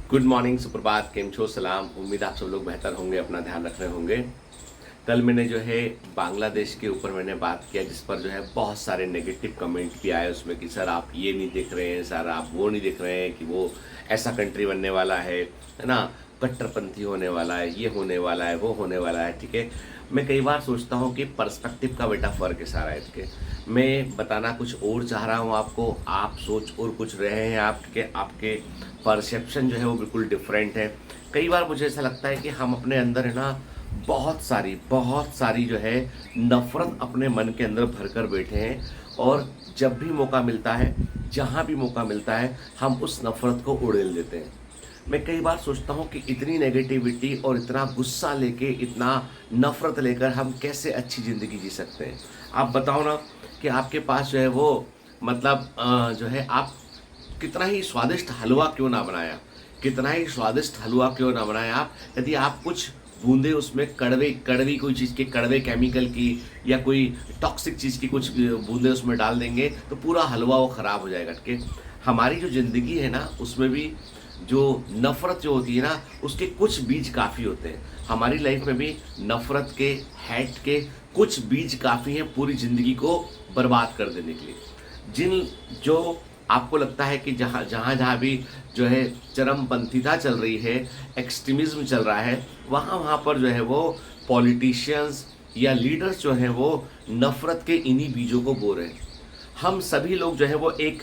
Good morning, सुप्रभात, केम छो, सलाम। उम्मीद आप सब लोग बेहतर होंगे, अपना ध्यान रख रहे होंगे। कल मैंने जो है बांग्लादेश के ऊपर मैंने बात किया, जिस पर जो है बहुत सारे नेगेटिव कमेंट भी आए उसमें कि सर आप ये नहीं देख रहे हैं, सर आप वो नहीं देख रहे हैं कि वो ऐसा कंट्री बनने वाला है ना, कट्टरपंथी होने वाला है, ये होने वाला है, वो होने वाला है। ठीक है, मैं कई बार सोचता हूँ कि पर्सपेक्टिव का बेटा फ़र्क है सारा है। ठीक है, मैं बताना कुछ और चाह रहा हूँ आपको, आप सोच और कुछ रहे हैं, आपके परसेप्शन जो है वो बिल्कुल डिफरेंट है। कई बार मुझे ऐसा लगता है कि हम अपने अंदर है ना बहुत सारी जो है नफ़रत अपने मन के अंदर भर कर बैठे हैं, और जब भी मौका मिलता है, जहाँ भी मौका मिलता है, हम उस नफ़रत को उड़ेल देते हैं। मैं कई बार सोचता हूँ कि इतनी नेगेटिविटी और इतना गुस्सा लेके, इतना नफ़रत लेकर हम कैसे अच्छी ज़िंदगी जी सकते हैं। आप बताओ ना कि आपके पास जो है वो मतलब जो है आप कितना ही स्वादिष्ट हलवा क्यों ना बनाया, कितना ही स्वादिष्ट हलवा क्यों ना बनाया आप, यदि आप कुछ बूंदे उसमें कड़वी कोई चीज़ के, कड़वे केमिकल की या कोई टॉक्सिक चीज़ की कुछ बूंदे उसमें डाल देंगे तो पूरा हलवा वो ख़राब हो जाएगा। ठीक है, हमारी जो ज़िंदगी है ना उसमें भी जो नफ़रत जो होती है ना, उसके कुछ बीज काफ़ी होते हैं। हमारी लाइफ में भी नफ़रत के, हैट के कुछ बीज काफ़ी हैं पूरी ज़िंदगी को बर्बाद कर देने के लिए। जिन जो आपको लगता है कि जहाँ भी जो है चरमपंथीता चल रही है, एक्सट्रीमिज़्म चल रहा है, वहाँ पर जो है वो पॉलिटिशियंस या लीडर्स जो हैं वो नफ़रत के इन्हीं बीजों को बो रहे हैं। हम सभी लोग जो है वो एक,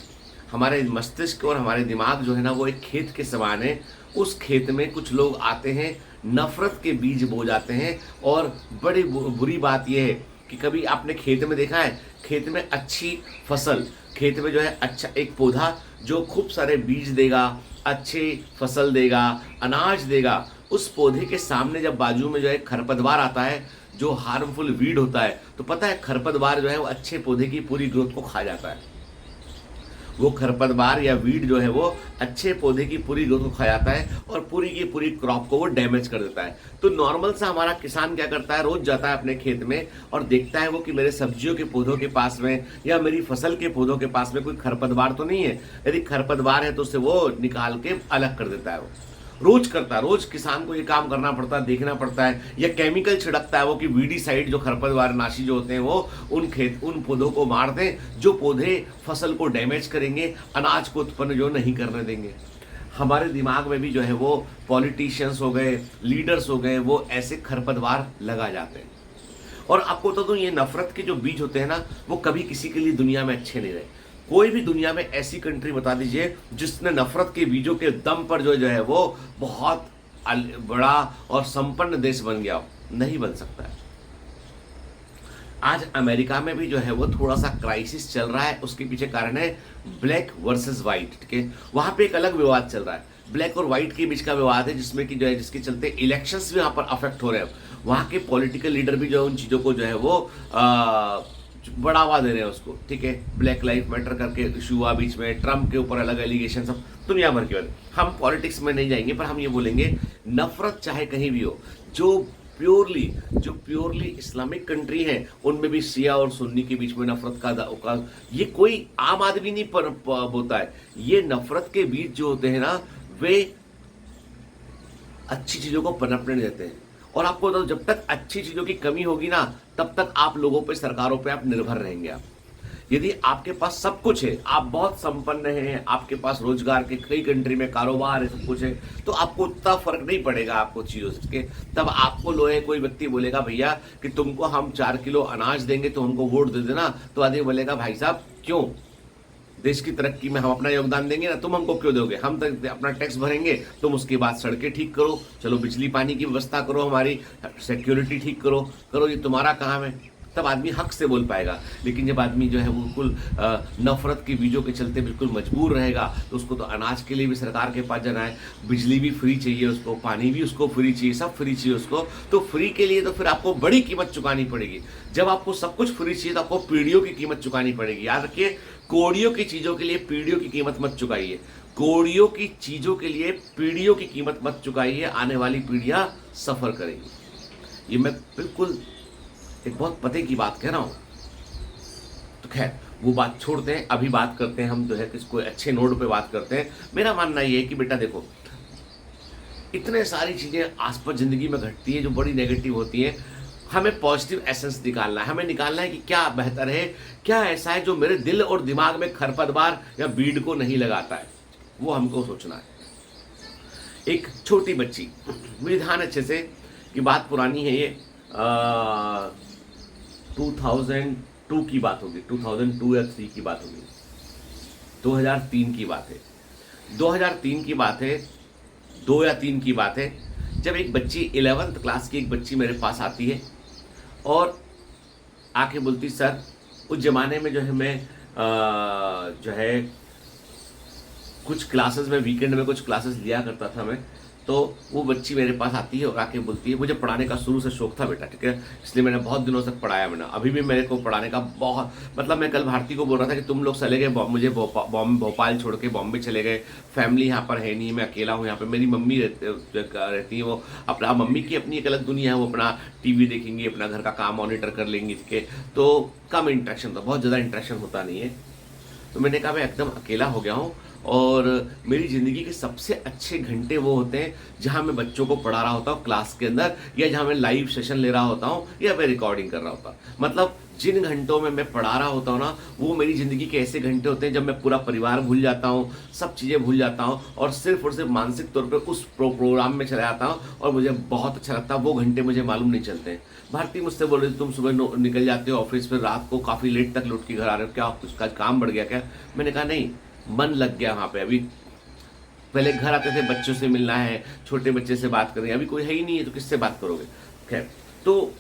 हमारे मस्तिष्क और हमारे दिमाग जो है ना वो एक खेत के समान है। उस खेत में कुछ लोग आते हैं, नफ़रत के बीज बो जाते हैं। और बड़ी बुरी बात यह है कि कभी आपने खेत में देखा है, खेत में अच्छी फसल, खेत में जो है अच्छा एक पौधा जो खूब सारे बीज देगा, अच्छी फसल देगा, अनाज देगा, उस पौधे के सामने जब बाजू में जो है खरपतवार आता है, जो हार्मफुल वीड होता है, तो पता है खरपतवार जो है वो अच्छे पौधे की पूरी ग्रोथ को खा जाता है। वो खरपतवार या वीड जो है वो अच्छे पौधे की पूरी ग्रोथ को खा जाता है और पूरी की पूरी क्रॉप को वो डैमेज कर देता है। तो नॉर्मल सा हमारा किसान क्या करता है, रोज जाता है अपने खेत में और देखता है वो कि मेरे सब्जियों के पौधों के पास में या मेरी फसल के पौधों के पास में कोई खरपतवार तो नहीं है। यदि खरपतवार है तो उसे वो निकाल के अलग कर देता है। वो रोज करता है, रोज किसान को ये काम करना पड़ता है, देखना पड़ता है, या केमिकल छिड़कता है वो कि वीडीसाइड जो खरपतवार नाशी जो होते हैं वो उन पौधों को मार दें जो पौधे फसल को डैमेज करेंगे, अनाज को उत्पन्न जो नहीं करने देंगे। हमारे दिमाग में भी जो है वो पॉलिटिशियंस हो गए, लीडर्स हो गए, वो ऐसे खरपतवार लगा जाते हैं। और आपको बता दूं, ये नफरत के जो बीज होते हैं ना, वो कभी किसी के लिए दुनिया में अच्छे नहीं रहे। कोई भी दुनिया में ऐसी कंट्री बता दीजिए जिसने नफरत के बीजों के दम पर जो है वो बहुत बड़ा और संपन्न देश बन गया हो, नहीं बन सकता है। आज अमेरिका में भी जो है वो थोड़ा सा क्राइसिस चल रहा है, उसके पीछे कारण है ब्लैक वर्सेस वाइट। ठीक है, वहां पे एक अलग विवाद चल रहा है, ब्लैक और व्हाइट के बीच का विवाद है, जिसमें कि जो है जिसके चलते इलेक्शंस भी वहां पर अफेक्ट हो रहे हैं। वहां के पॉलिटिकल लीडर भी जो है उन चीजों को जो है वो बढ़ावा दे रहे हैं उसको। ठीक है, ब्लैक लाइफ मैटर करके इशू हुआ बीच में, ट्रम्प के ऊपर अलग एलिगेशन, सब दुनिया भर की बात। हम पॉलिटिक्स में नहीं जाएंगे, पर हम ये बोलेंगे नफरत चाहे कहीं भी हो, जो प्योरली इस्लामिक कंट्री है उनमें भी शिया और सुन्नी के बीच में नफरत का ये कोई आम आदमी नहीं पर बोता है। ये नफरत के बीच जो होते हैं ना, वे अच्छी चीजों को पनपने नहीं देते हैं। और आपको तो जब तक अच्छी चीजों की कमी होगी ना, तब तक आप लोगों पे, सरकारों पे आप निर्भर रहेंगे। आप यदि आपके पास सब कुछ है, आप बहुत संपन्न हैं, आपके पास रोजगार के कई कंट्री में कारोबार है, सब कुछ है, तो आपको उतना फर्क नहीं पड़ेगा आपको चीजों से। तब आपको लोहे कोई व्यक्ति बोलेगा भैया कि तुमको हम 4 किलो अनाज देंगे तो हमको वोट दे देना, तो आदमी बोलेगा भाई साहब क्यों, देश की तरक्की में हम अपना योगदान देंगे ना, तुम हमको क्यों दोगे, हम तक अपना टैक्स भरेंगे, तुम उसके बाद सड़कें ठीक करो, चलो बिजली पानी की व्यवस्था करो, हमारी सिक्योरिटी ठीक करो करो, ये तुम्हारा काम है। तब आदमी हक से बोल पाएगा। लेकिन जब आदमी जो है वो बिल्कुल नफरत के बीजों के चलते बिल्कुल मजबूर रहेगा, तो उसको तो अनाज के लिए भी सरकार के पास जाना है, बिजली भी फ्री चाहिए उसको, पानी भी उसको फ्री चाहिए, सब फ्री चाहिए उसको। तो फ्री के लिए तो फिर आपको बड़ी कीमत चुकानी पड़ेगी। जब आपको सब कुछ फ्री चाहिए तो आपको पीढ़ियों की कीमत चुकानी पड़ेगी। याद रखिए, कौड़ियों की चीजों के लिए पीढ़ियों की कीमत मत चुकाइए, कौड़ियों की चीजों के लिए पीढ़ियों की कीमत मत चुकाइए, आने वाली पीढ़ियां सफर करेंगी। ये मैं बिल्कुल एक बहुत पते की बात कह रहा हूं। तो खैर वो बात छोड़ते हैं, अभी बात करते हैं हम जो है किसको अच्छे नोट पे बात करते हैं। मेरा मानना ये है कि बेटा देखो, इतने सारी चीज़ें आसपास ज़िंदगी में घटती हैं जो बड़ी नेगेटिव होती हैं। हमें पॉजिटिव एसेंस निकालना है, हमें निकालना है कि क्या बेहतर है, क्या ऐसा है जो मेरे दिल और दिमाग में खरपतवार या बीड़ को नहीं लगाता है, वो हमको सोचना है। एक छोटी बच्ची, मुझे ध्यान अच्छे से कि बात पुरानी है ये, 2002 की बात होगी, 2002 या 3 की बात होगी, 2003 की बात है, 2003 की बात है, 2 या 3 की बात है, जब एक बच्ची 11th क्लास की एक बच्ची मेरे पास आती है और आके बोलती, सर उस ज़माने में जो है मैं जो है कुछ क्लासेस में वीकेंड में कुछ क्लासेस लिया करता था मैं, तो वो बच्ची मेरे पास आती है और आके बोलती है, मुझे पढ़ाने का शुरू से शौक था बेटा, ठीक है, इसलिए मैंने बहुत दिनों तक पढ़ाया। मैंने अभी भी मेरे को पढ़ाने का बहुत, मतलब मैं कल भारती को बोल रहा था कि तुम लोग चले गए, मुझे भोपाल छोड़ के बॉम्बे चले गए, फैमिली यहाँ पर है नहीं, मैं अकेला हूँ यहाँ पर, मेरी मम्मी रहती है, वो अपना मम्मी की अपनी एक अलग दुनिया है, वो अपना टीवी देखेंगी, अपना घर का काम मॉनिटर कर लेंगी, ठीक है, तो कम इंटरेक्शन था, बहुत ज़्यादा इंटरेक्शन होता नहीं है। तो मैंने कहा मैं एकदम अकेला हो गया हूँ और मेरी ज़िंदगी के सबसे अच्छे घंटे वो होते हैं जहाँ मैं बच्चों को पढ़ा रहा होता हूँ क्लास के अंदर, या जहाँ मैं लाइव सेशन ले रहा होता हूँ, या मैं रिकॉर्डिंग कर रहा होता हूँ। मतलब जिन घंटों में मैं पढ़ा रहा होता हूँ ना, वो मेरी ज़िंदगी के ऐसे घंटे होते हैं जब मैं पूरा परिवार भूल जाता हूँ, सब चीज़ें भूल जाता हूँ और सिर्फ मानसिक तौर पर उस प्रोग्राम में चला जाता हूँ और मुझे बहुत अच्छा लगता है। वो घंटे मुझे मालूम नहीं चलते हैं। भारती मुझसे बोल रही थी, तुम सुबह निकल जाते हो ऑफिस, फिर रात को काफ़ी लेट तक लौट के घर आ रहे हो, क्या उसका काम बढ़ गया क्या? मैंने कहा नहीं, मन लग गया वहाँ पे। अभी पहले घर आते थे, बच्चों से मिलना है, छोटे बच्चे से बात करेंगे, अभी कोई है ही नहीं है तो किससे बात करोगे। खैर, तो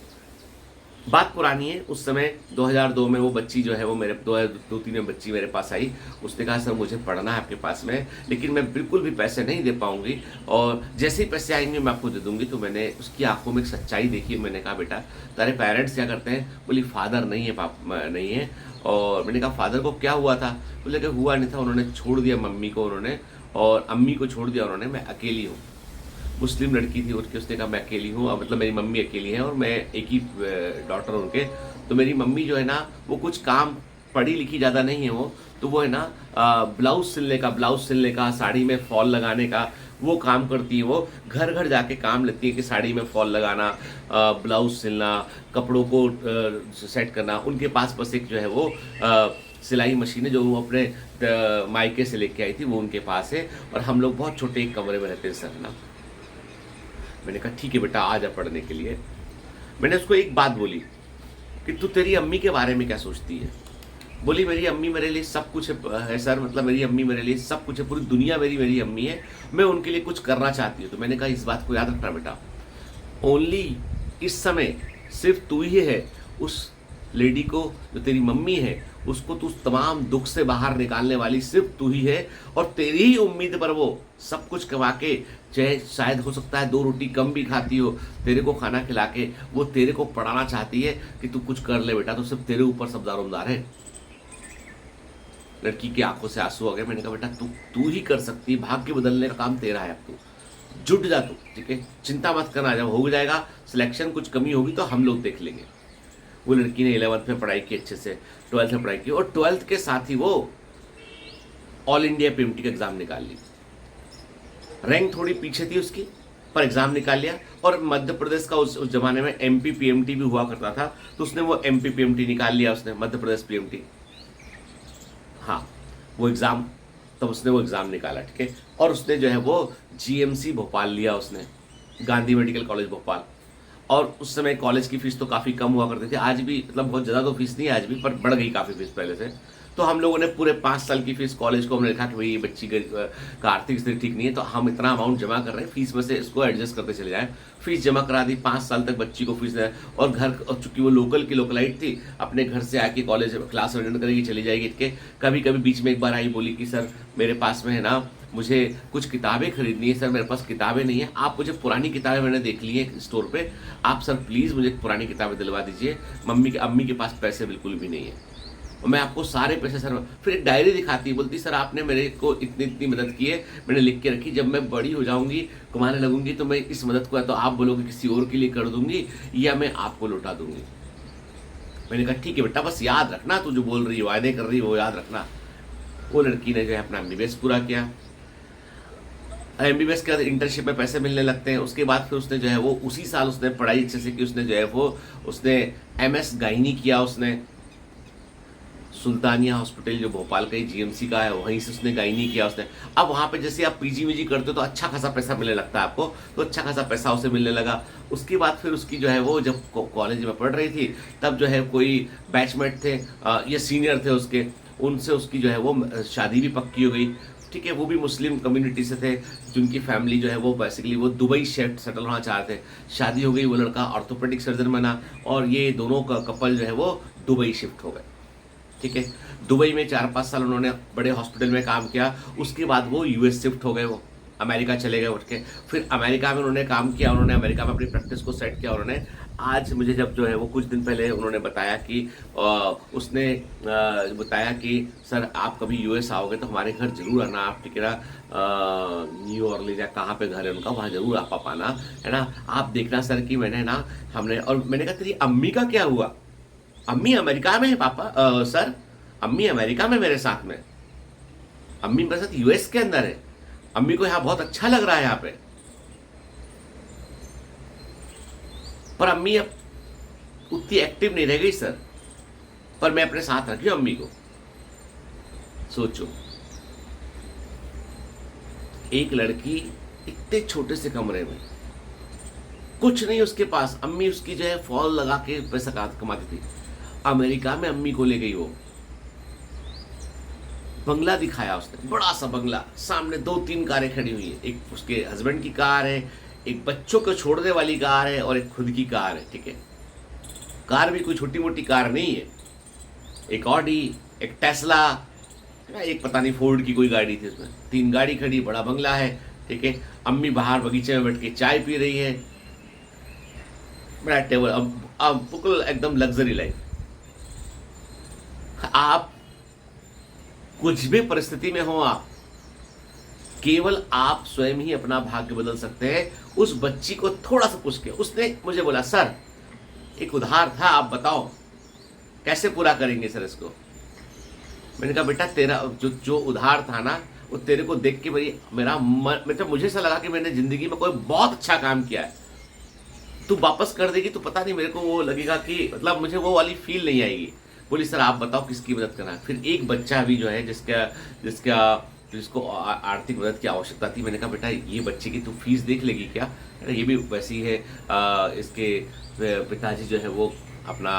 बात पुरानी है। उस समय 2002 में वो बच्ची जो है वो मेरे 2002-3 में बच्ची मेरे पास आई। उसने कहा सर मुझे पढ़ना है आपके पास में, लेकिन मैं बिल्कुल भी पैसे नहीं दे पाऊंगी और जैसे ही पैसे आएंगे मैं आपको दे दूंगी। तो मैंने उसकी आंखों में एक सच्चाई देखी। मैंने कहा बेटा तेरे पेरेंट्स क्या करते हैं? बोली फादर नहीं है, नहीं है। और मैंने कहा फादर को क्या हुआ था? बोले कि हुआ नहीं था, उन्होंने छोड़ दिया मम्मी को, उन्होंने और अम्मी को छोड़ दिया उन्होंने, मैं अकेली हूँ। मुस्लिम लड़की थी उठ के उसने कहा मैं अकेली हूँ, मतलब मेरी मम्मी अकेली है और मैं एक ही डॉटर हूँ उनके। तो मेरी मम्मी जो है ना वो कुछ काम, पढ़ी लिखी ज़्यादा नहीं है वो है ना ब्लाउज सिलने का, साड़ी में फॉल लगाने का वो काम करती है। वो घर घर जाके काम लेती है कि साड़ी में फॉल लगाना, ब्लाउज सिलना, कपड़ों को सेट करना। उनके पास बस एक जो है वो सिलाई मशीन है जो वो अपने मायके से लेके आई थी, वो उनके पास है। और हम लोग बहुत छोटे एक कमरे में रहते हैं सर ना। मैंने कहा ठीक है बेटा आ जा पढ़ने के लिए। मैंने उसको एक बात बोली कि तू तेरी अम्मी के बारे में क्या सोचती है? बोली मेरी अम्मी मेरे लिए सब कुछ है सर, मतलब मेरी अम्मी मेरे लिए सब कुछ है, पूरी दुनिया मेरी अम्मी है, मैं उनके लिए कुछ करना चाहती हूँ। तो मैंने कहा इस बात को याद रखना बेटा, ओनली इस समय सिर्फ तू ही है उस लेडी को, जो तेरी मम्मी है उसको तू तमाम दुख से बाहर निकालने वाली सिर्फ तू ही है। और तेरी ही उम्मीद पर वो सब कुछ कमा के, चाहे शायद हो सकता है 2 रोटी कम भी खाती हो, तेरे को खाना खिला के वो तेरे को पढ़ाना चाहती है कि तू कुछ कर ले बेटा, तो सिर्फ तेरे ऊपर सब दारोमदार है। लड़की की आंखों से आंसू आ गए। मैंने कहा बेटा तू ही कर सकती है, भाग्य बदलने का काम तेरा है, अब तू जुट जा, तू ठीक है, चिंता मत करना, जब हो जाएगा सिलेक्शन, कुछ कमी होगी तो हम लोग देख लेंगे। वो लड़की ने 11th में पढ़ाई की अच्छे से, 12th में पढ़ाई की और 12th के साथ ही वो ऑल इंडिया पीएमटी का एग्जाम निकाल ली। रैंक थोड़ी पीछे थी उसकी पर एग्जाम निकाल लिया। और मध्य प्रदेश का उस जमाने में एमपी पीएमटी भी हुआ करता था, तो उसने वो एमपी पीएमटी निकाल लिया, उसने मध्य प्रदेश पीएमटी, हाँ वो एग्जाम, तब उसने वो एग्जाम निकाला, ठीक है। और उसने जो है वो जीएमसी भोपाल लिया, उसने गांधी मेडिकल कॉलेज भोपाल। और उस समय कॉलेज की फीस तो काफ़ी कम हुआ करती थी, आज भी मतलब बहुत ज़्यादा तो फीस नहीं है आज भी, पर बढ़ गई काफ़ी फीस पहले से। तो हम लोगों ने पूरे 5 साल की फीस कॉलेज को हमने लिखा कि भाई ये बच्ची का आर्थिक स्थिति ठीक नहीं है, तो हम इतना अमाउंट जमा कर रहे हैं, फीस में से इसको एडजस्ट करते चले जाएं। फीस जमा करा दी, 5 साल तक बच्ची को फीस है। और घर, चूंकि वो लोकलाइट थी, अपने घर से आके कॉलेज क्लास अटेंड करेगी, चली जाएगी। के कभी कभी बीच में एक बार आई, बोली कि सर मेरे पास में है ना, मुझे कुछ किताबें खरीदनी है सर, मेरे पास किताबें नहीं है, आप मुझे पुरानी किताबें मैंने देख ली है स्टोर पे, आप सर प्लीज़ मुझे पुरानी किताबें दिलवा दीजिए, अम्मी के पास पैसे बिल्कुल भी नहीं है और मैं आपको सारे पैसे सर। फिर एक डायरी दिखाती है, बोलती सर आपने मेरे को इतनी मदद की है, मैंने लिख के रखी, जब मैं बड़ी हो जाऊंगी, कमाने लगूंगी, तो मैं इस मदद को या तो आप बोलोगे किसी और के लिए कर दूंगी या मैं आपको लौटा दूंगी। मैंने कहा ठीक है बेटा, बस याद रखना, तू जो बोल रही है, वायदे कर रही है, वो याद रखना। वो लड़की ने जो है अपना निवेश पूरा किया। एमबीबीएस के बाद इंटर्नशिप में पैसे मिलने लगते हैं। उसके बाद फिर उसने जो है वो उसी साल उसने पढ़ाई अच्छे से की, उसने जो है वो उसने एमएस गायनी किया, उसने सुल्तानिया हॉस्पिटल जो भोपाल का ही जीएमसी का है वहीं से उसने गायनी किया उसने। अब वहाँ पे जैसे आप पीजी वीजी करते हो तो अच्छा खासा पैसा मिलने लगता है आपको, तो अच्छा खासा पैसा उसे मिलने लगा। उसके बाद फिर उसकी जो है वो जब कॉलेज में पढ़ रही थी तब जो है कोई बैचमेट थे या सीनियर थे उसके, उनसे उसकी जो है वो शादी भी पक्की हो गई। ठीक है, वो भी मुस्लिम कम्युनिटी से थे जिनकी फैमिली जो है वो बेसिकली वो दुबई सेटल होना चाहते थे। शादी हो गई, वो लड़का ऑर्थोपेडिक सर्जन बना और ये दोनों का कपल जो है वो दुबई शिफ्ट हो गए। ठीक है, दुबई में 4-5 साल उन्होंने बड़े हॉस्पिटल में काम किया। उसके बाद वो यूएस शिफ्ट हो गए, वो अमेरिका चले गए उठ के। फिर अमेरिका में उन्होंने काम किया, उन्होंने अमेरिका में अपनी प्रैक्टिस को सेट किया। उन्होंने आज मुझे जब जो है वो कुछ दिन पहले उन्होंने बताया कि उसने बताया कि सर आप कभी यूएस आओगे तो हमारे घर जरूर आना आप, ठीक है ना, न्यू ऑर्लिंस या कहाँ पे घर है उनका, वहाँ जरूर आप आना, है ना। आप देखना सर कि मैंने ना हमने, और मैंने कहा तेरी अम्मी का क्या हुआ? अम्मी अमेरिका में है पापा, सर अम्मी अमेरिका में मेरे साथ में, अम्मी मेरे साथ यूएस के अंदर है, अम्मी को यहाँ बहुत अच्छा लग रहा है यहाँ पे, पर अम्मी अब उतनी एक्टिव नहीं रह गई सर, पर मैं अपने साथ रखी हूं अम्मी को। सोचो, एक लड़की इतने छोटे से कमरे में, कुछ नहीं उसके पास, अम्मी उसकी जो है फॉल लगा के पैसा कमाती थी। अमेरिका में अम्मी को ले गई वो, बंगला दिखाया उसने, बड़ा सा बंगला, सामने 2-3 कारें खड़ी हुई है, एक उसके हस्बैंड की कार है, एक बच्चों को छोड़ने वाली कार है और एक खुद की कार है। ठीक है, कार भी कोई छोटी मोटी कार नहीं है, एक ऑडी, एक टेस्ला, एक पता नहीं फोर्ड की कोई गाड़ी थी उसमें, 3 गाड़ी खड़ी, बड़ा बंगला है। ठीक है, अम्मी बाहर बगीचे में बैठ के चाय पी रही है, बड़ा टेबल, अब बिल्कुल एकदम लग्जरी लाइफ। आप कुछ भी परिस्थिति में हो, आप केवल आप स्वयं ही अपना भाग्य बदल सकते हैं। उस बच्ची को थोड़ा सा पूछ के उसने मुझे बोला सर एक उधार था, आप बताओ कैसे पूरा करेंगे सर इसको। मैंने कहा बेटा तेरा जो उधार था ना, वो तेरे को देख के मेरा मतलब मुझे ऐसा लगा कि मैंने जिंदगी में कोई बहुत अच्छा काम किया है, तू वापस कर देगी तो पता नहीं मेरे को वो लगेगा कि मतलब मुझे वो वाली फील नहीं आएगी। बोली सर आप बताओ किसकी मदद करना है। फिर एक बच्चा भी जो है जिसको आर्थिक मदद की आवश्यकता थी। मैंने कहा बेटा ये बच्चे की तू फीस देख लेगी क्या, ये भी वैसी है। इसके पिताजी जो है वो अपना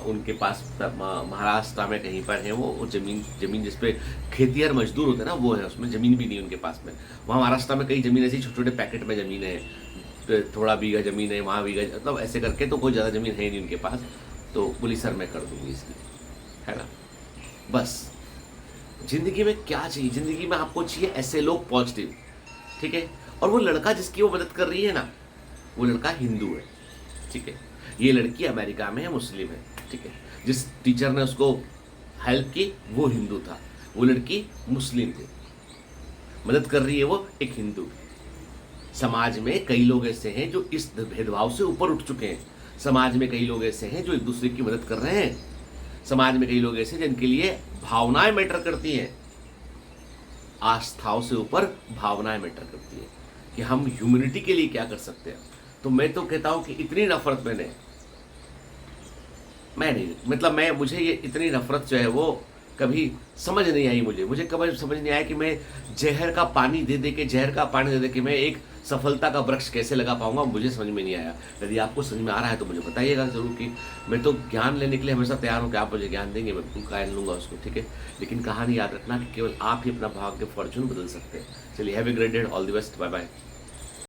उनके पास महाराष्ट्र में कहीं पर है, वो जमीन जिसपे खेतिहर मजदूर होते हैं ना वो है, उसमें ज़मीन भी नहीं उनके पास में। वहाँ महाराष्ट्र में कई ज़मीन ऐसी छोटे छोटे पैकेट में ज़मीन है, थोड़ा बीघा ज़मीन है, वहाँ बीघा, मतलब ऐसे करके तो कोई ज़्यादा ज़मीन है नहीं उनके पास। तो बोली सर मैं कर दूंगी इसकी, है ना। बस जिंदगी में क्या चाहिए, जिंदगी में आपको चाहिए ऐसे लोग पॉजिटिव, ठीक है। और वो लड़का जिसकी वो मदद कर रही है ना, वो लड़का हिंदू है, ठीक है। ये लड़की अमेरिका में है, मुस्लिम है, ठीक है। जिस टीचर ने उसको हेल्प की वो हिंदू था, वो लड़की मुस्लिम थी, मदद कर रही है वो एक हिंदू। समाज में कई लोग ऐसे हैं जो इस भेदभाव से ऊपर उठ चुके हैं। समाज में कई लोग ऐसे हैं जो एक दूसरे की मदद कर रहे हैं। समाज में कई लोग ऐसे जिनके लिए भावनाएं मैटर करती हैं, आस्थाओं से ऊपर भावनाएं मैटर करती है कि हम ह्यूमैनिटी के लिए क्या कर सकते हैं। तो मैं तो कहता हूं कि इतनी नफरत मुझे ये इतनी नफरत जो है वो कभी समझ नहीं आई। मुझे कभी समझ नहीं आया कि मैं जहर का पानी दे दे के मैं एक सफलता का वृक्ष कैसे लगा पाऊंगा, मुझे समझ में नहीं आया। यदि आपको समझ में आ रहा है तो मुझे बताइएगा जरूर कि मैं तो ज्ञान लेने के लिए हमेशा तैयार हूँ कि आप मुझे ज्ञान देंगे, मैं बिल्कुल कायन लूंगा उसको, ठीक है। लेकिन कहानी याद रखना कि केवल आप ही अपना भाग्य फॉर्चून बदल सकते हैं। चलिए, have a great day, all the best, bye bye.